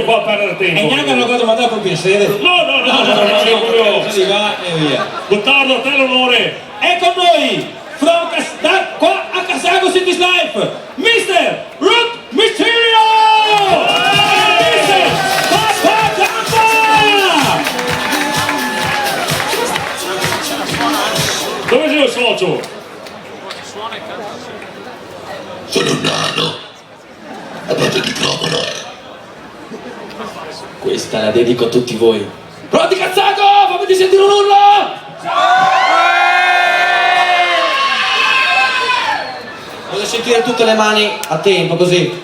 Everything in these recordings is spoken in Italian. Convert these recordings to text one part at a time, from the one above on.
qua a perdere tempo. E neanche hanno cosa mandato con piacere. No, Si va e via. Gottardo, a te l'onore. E con noi, da qua a Casago City's Life, Mr. Root Mysterio! Mr. Papa Gamba! Dove sei il socio? Sono un nano. A parte il microfono, Questa la dedico a tutti voi. Pronti Cazzago? Fammi sentire un urlo! Voglio sentire tutte le mani a tempo, così.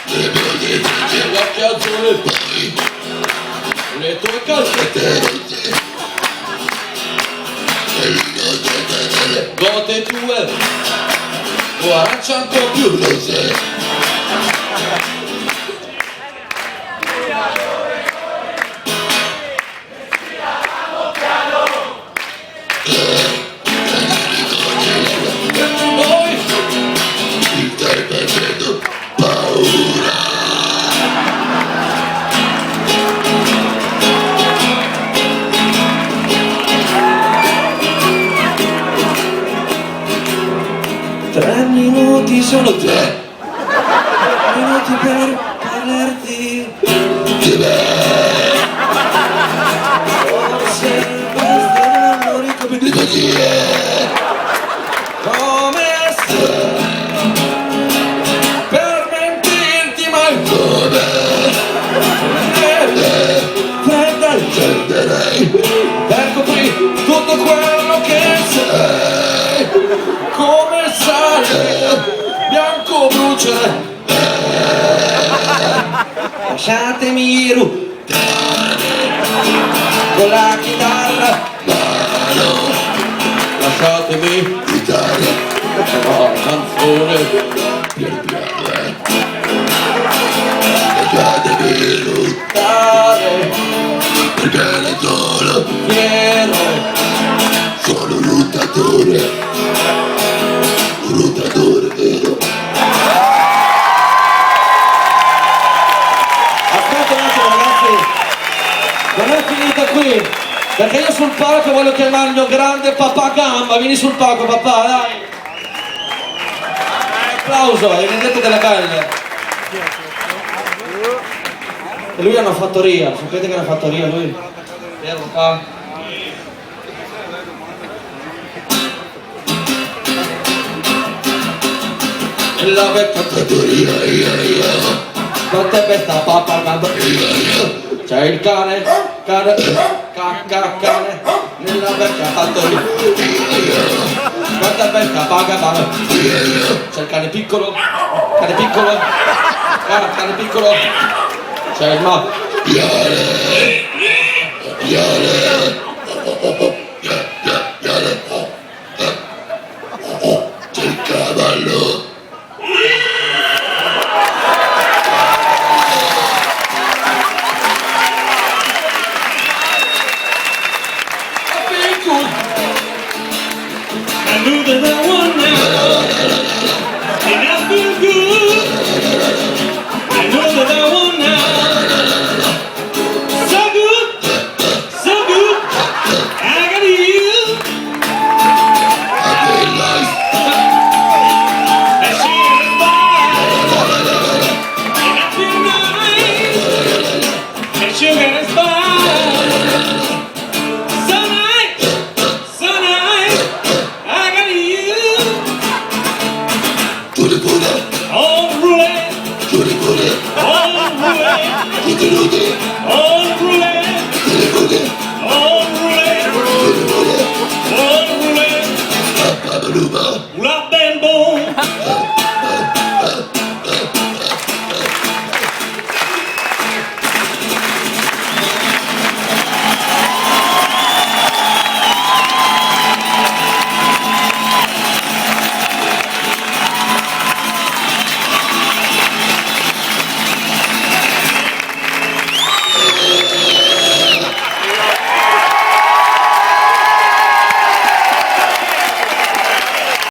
Gli occhi azzurri, le tue calze, gote tue, o arancia un po' più rosé. mi stai facendo paura. Tre minuti, solo 3 minuti per parlarti. Forse questa non ricordo Chi è? come essere per mentirti, ma Prenderei per coprire tutto quello che sei, come sale bianco bruciare. Lasciatemi ruttare con la chitarra, lasciatemi guitarra, la canzone. piano piano, lasciatemi Ruttare, perché ne sono fiero, un luttatore, vero? aspetta un attimo ragazzi, non è finita qui, perché io sul palco voglio chiamare il mio grande papà Gamba. Vieni sul palco papà, dai. Applauso, hai vedete delle belle. E lui è una fattoria, sapete che è una fattoria lui? Vero papà? E la vecchia Fattoria, non te pesta papà Gamba. C'è il cane, cane, nella vecchia fattoria. Guarda pesca, paga. C'è il cane piccolo, cane piccolo. C'è il c'è il cavallo. I knew that I won now, and I feel good. I know that I won now, so good. I got you. And she is mine, and I feel nice, and sugar is fine. So nice, I got you. On roulette, on roulette, on roulette.